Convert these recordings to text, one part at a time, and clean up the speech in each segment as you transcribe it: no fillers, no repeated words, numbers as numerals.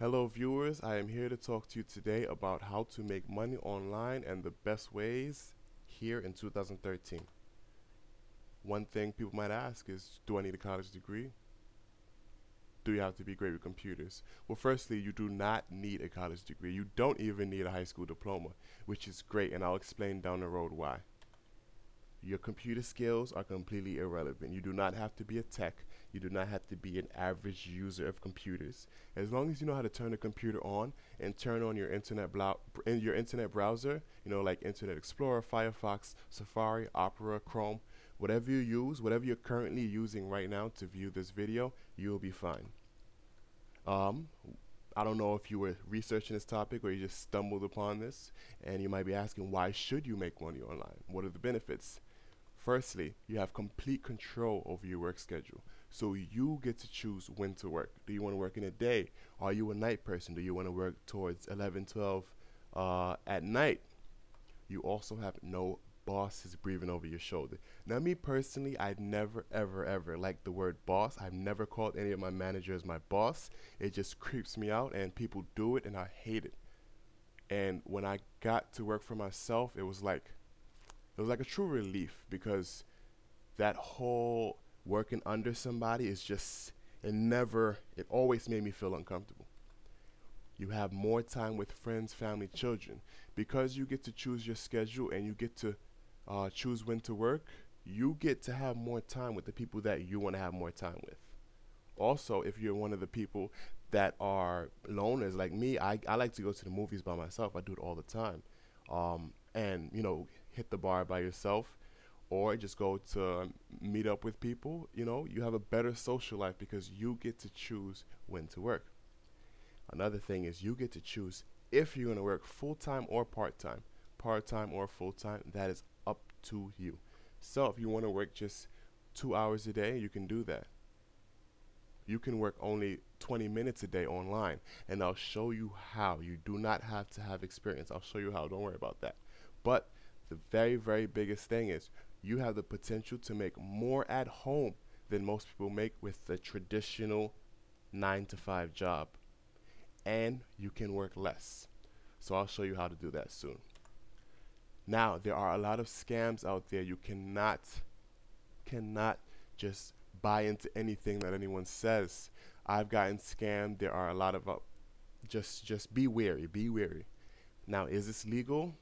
Hello viewers, I am here to talk to you today about how to make money online and the best ways here in 2013. One thing people might ask is, do I need a college degree? Do you have to be great with computers? Well, firstly, you do not need a college degree. You don't even need a high school diploma, which is great, and I'll explain down the road why. Your computer skills are completely irrelevant. You do not have to be a tech. You do not have to be an average user of computers. As long as you know how to turn a computer on and turn on your internet browser, like Internet Explorer, Firefox, Safari, Opera, Chrome, whatever you use, whatever you're currently using right now to view this video, you'll be fine. I don't know if you were researching this topic or you just stumbled upon this, and you might be asking, why should you make money online? What are the benefits? Firstly, you have complete control over your work schedule. So you get to choose when to work. Do you want to work in a day? Are you a night person? Do you want to work towards 11, 12 at night? You also have no bosses breathing over your shoulder. Now, me personally, I'd never, ever liked the word boss. I've never called any of my managers my boss. It just creeps me out, and people do it, and I hate it. And when I got to work for myself, it was like a true relief, because that whole working under somebody is just, it always made me feel uncomfortable. You have more time with friends, family, children. Because you get to choose your schedule and you get to choose when to work, you get to have more time with the people that you want to have more time with. Also, if you're one of the people that are loners like me, I like to go to the movies by myself. I do it all the time. And hit the bar by yourself, or just go to meet up with people. You have a better social life because you get to choose when to work. Another thing is you get to choose if you're going to work full-time or part-time. Part-time or full-time, that is up to you. So if you want to work just 2 hours a day, you can do that. You can work only 20 minutes a day online, and I'll show you how. You do not have to have experience. I'll show you how. Don't worry about that. But the very biggest thing is you have the potential to make more at home than most people make with the traditional 9-to-5 job. And you can work less. So I'll show you how to do that soon. Now, there are a lot of scams out there. You cannot just buy into anything that anyone says. I've gotten scammed. There are a lot of just be wary. Be wary. Now, is this legal?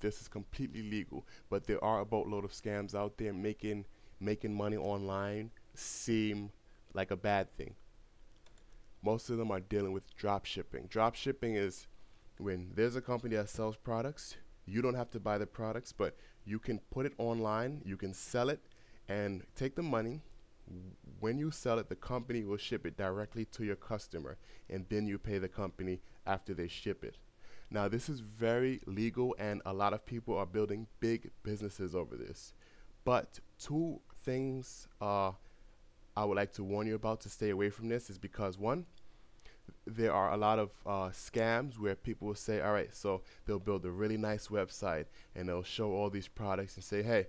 This is completely legal, but there are a boatload of scams out there making money online seem like a bad thing. Most of them are dealing with drop shipping. Drop shipping is when there's a company that sells products. You don't have to buy the products, but you can put it online, you can sell it, and take the money. When you sell it, the company will ship it directly to your customer, and then you pay the company after they ship it. Now, this is very legal, and a lot of people are building big businesses over this. But two things I would like to warn you about to stay away from this is because, one, there are a lot of scams where people will say, all right, so they'll build a really nice website, and they'll show all these products and say, hey,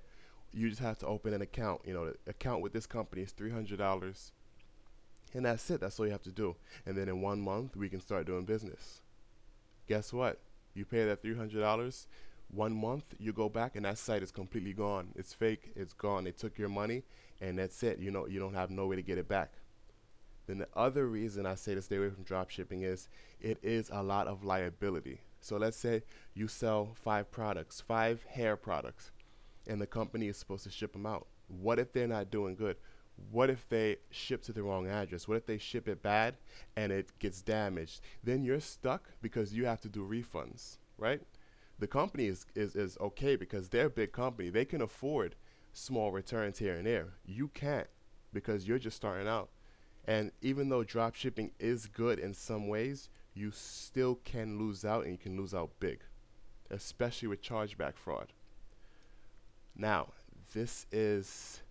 you just have to open an account. The account with this company is $300, and that's it. That's all you have to do. And then in 1 month, we can start doing business. Guess what? You pay that $300, 1 month, you go back, and that site is completely gone. It's fake. It's gone. They took your money, and that's it. You don't have no way to get it back. Then the other reason I say to stay away from drop shipping is it is a lot of liability. So let's say you sell 5 products, 5 hair products, and the company is supposed to ship them out. What if they're not doing good? What if they ship to the wrong address? What if they ship it bad and it gets damaged? Then you're stuck because you have to do refunds, right? The company is okay because they're a big company. They can afford small returns here and there. You can't because you're just starting out. And even though drop shipping is good in some ways, you still can lose out, and you can lose out big, especially with chargeback fraud. Now, this is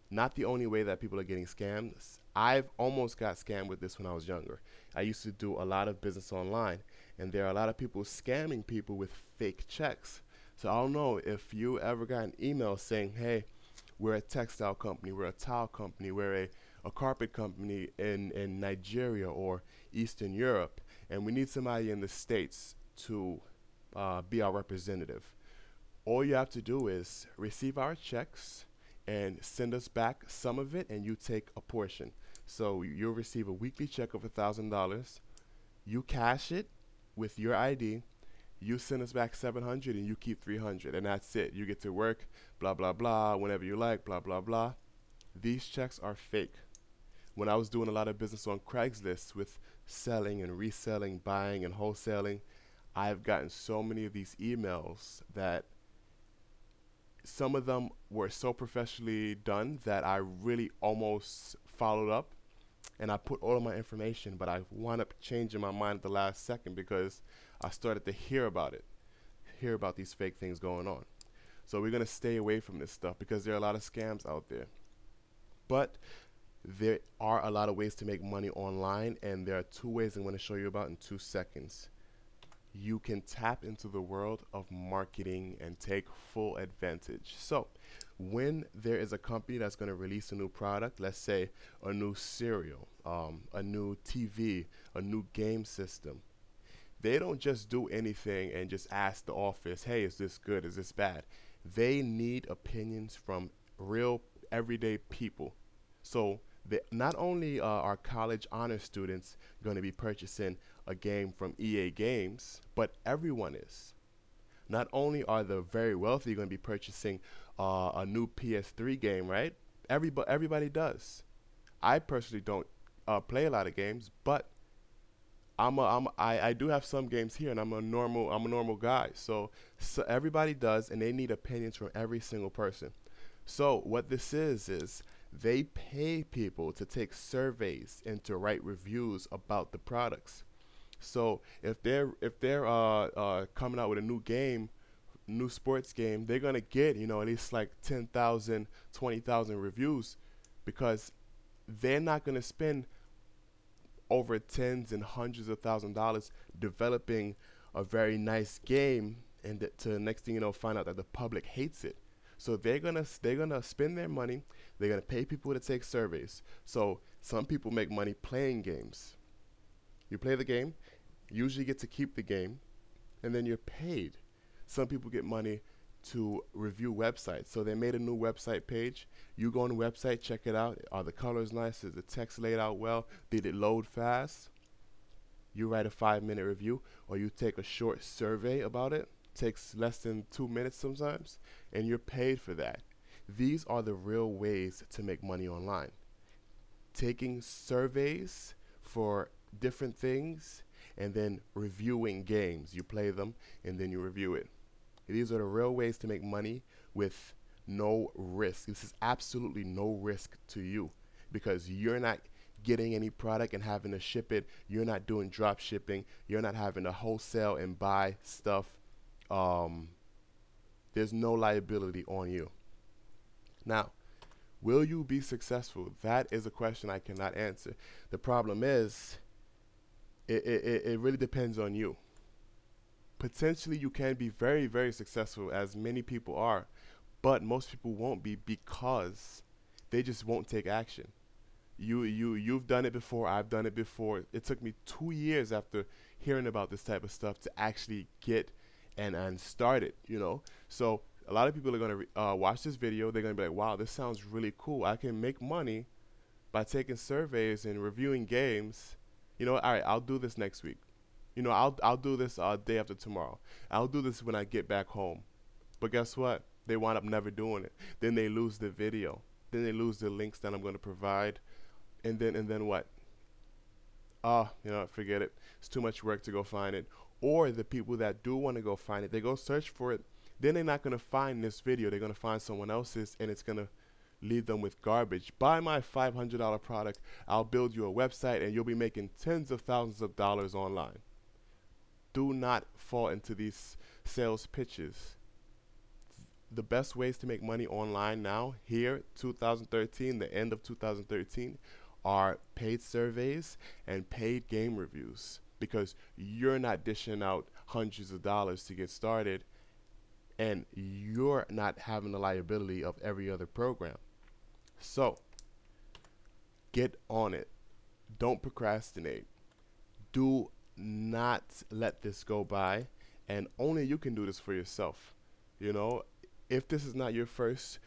not the only way that people are getting scammed. I've almost got scammed with this when I was younger. I used to do a lot of business online, and there are a lot of people scamming people with fake checks. So I don't know if you ever got an email saying, hey, we're a textile company, we're a tile company, we're a carpet company in Nigeria or Eastern Europe, and we need somebody in the States to be our representative. All you have to do is receive our checks and send us back some of it, and you take a portion. So you'll receive a weekly check of $1,000. You cash it with your ID. You send us back 700, and you keep 300, and that's it. You get to work, blah blah blah, whenever you like, blah blah blah. These checks are fake. When I was doing a lot of business on Craigslist with selling and reselling, buying and wholesaling, I've gotten so many of these emails that some of them were so professionally done that I really almost followed up, and I put all of my information, but I wound up changing my mind at the last second because I started to hear about these fake things going on. So we're going to stay away from this stuff because there are a lot of scams out there. But there are a lot of ways to make money online, and there are two ways I'm going to show you about in 2 seconds. You can tap into the world of marketing and take full advantage. So when there is a company that's going to release a new product, let's say a new cereal, a new TV, a new game system, they don't just do anything and just ask the office, hey, is this good, is this bad? They need opinions from real everyday people. So not only are college honor students going to be purchasing a game from EA Games, but everyone is. Not only are the very wealthy going to be purchasing a new PS3 game, right? Everybody does. I personally don't play a lot of games, but I do have some games here, and I'm a normal guy. So everybody does, and they need opinions from every single person. So what this is they pay people to take surveys and to write reviews about the products. So if they're coming out with a new game, new sports game, they're gonna get, you know, at least like 10,000, 20,000 reviews, because they're not gonna spend over tens and hundreds of $1,000s developing a very nice game, and to the next thing you know, find out that the public hates it. So they're gonna spend their money. They're gonna pay people to take surveys. So some people make money playing games. You play the game, usually get to keep the game, and then you're paid. Some people get money to review websites. So they made a new website page. You go on the website, check it out. Are the colors nice? Is the text laid out well? Did it load fast? You write a 5-minute review, or you take a short survey about it. Takes less than 2 minutes sometimes, and you're paid for that. These are the real ways to make money online. Taking surveys for different things and then reviewing games. You play them and then you review it. These are the real ways to make money with no risk. This is absolutely no risk to you, because you're not getting any product and having to ship it. You're not doing drop shipping. You're not having to wholesale and buy stuff. There's no liability on you. Now, will you be successful? That is a question I cannot answer. The problem is, it really depends on you. Potentially, you can be very, very successful, as many people are, but most people won't be because they just won't take action. You've done it before. I've done it before. It took me 2 years after hearing about this type of stuff to actually get and start it, you know. So a lot of people are going to watch this video. They're going to be like, wow, this sounds really cool. I can make money by taking surveys and reviewing games. You know, all right, I'll do this next week. You know, I'll do this day after tomorrow. I'll do this when I get back home. But guess what? They wind up never doing it. Then they lose the video. Then they lose the links that I'm going to provide. And then what? Oh, you know, forget it. It's too much work to go find it. Or the people that do want to go find it, they go search for it. Then they're not going to find this video. They're going to find someone else's, and it's going to leave them with garbage. Buy my $500 product. I'll build you a website, and you'll be making tens of thousands of dollars online. Do not fall into these sales pitches. The best ways to make money online now, here, 2013, the end of 2013, are paid surveys and paid game reviews, because you're not dishing out hundreds of dollars to get started, and you're not having the liability of every other program. So get on it. Don't procrastinate. Do not let this go by, and only you can do this for yourself. You know, if this is not your first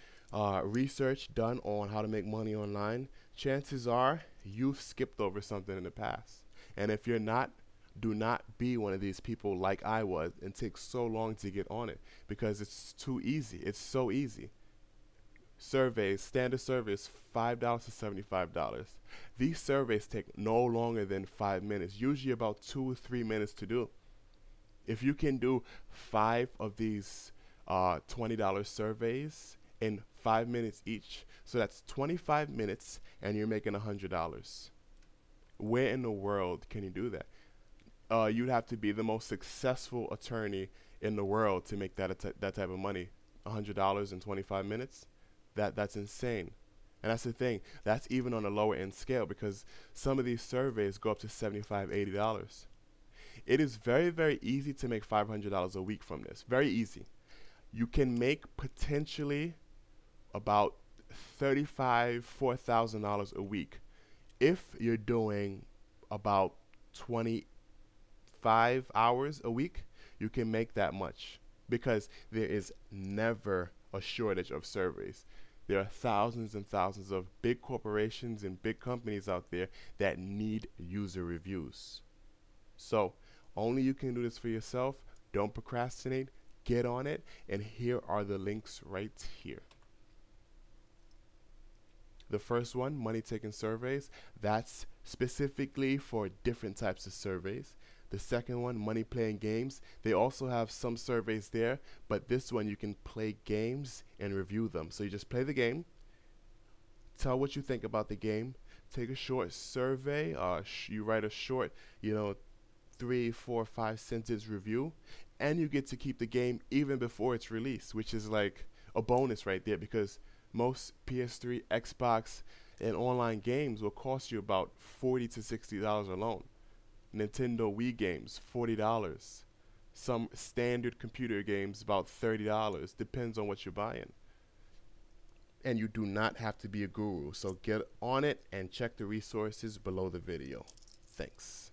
research done on how to make money online, chances are you've skipped over something in the past. And if you're not, do not be one of these people like I was and take so long to get on it, because it's too easy. It's so easy. Surveys, standard surveys, $5 to $75. These surveys take no longer than 5 minutes, usually about 2 or 3 minutes to do. If you can do 5 of these $20 surveys in 5 minutes each, so that's 25 minutes and you're making $100. Where in the world can you do that? You'd have to be the most successful attorney in the world to make that type of money. $100 in 25 minutes? That's insane. And that's the thing. That's even on a lower end scale, because some of these surveys go up to $75, $80. It is very, very easy to make $500 a week from this. Very easy. You can make potentially about $35,000, $4,000 a week if you're doing about 25 hours a week. You can make that much, because there is never a shortage of surveys. There are thousands and thousands of big corporations and big companies out there that need user reviews. So only you can do this for yourself. Don't procrastinate. Get on it. And here are the links right here. The first one, Money Taking Surveys, that's specifically for different types of surveys. The second one, Money Playing Games, they also have some surveys there, but this one you can play games and review them. So you just play the game, tell what you think about the game, take a short survey, you write a short, 3, 4, 5 sentence review, and you get to keep the game even before it's released, which is like a bonus right there, because most PS3, Xbox, and online games will cost you about $40 to $60 alone. Nintendo Wii games, $40. Some standard computer games, about $30. Depends on what you're buying. And you do not have to be a guru. So get on it and check the resources below the video. Thanks.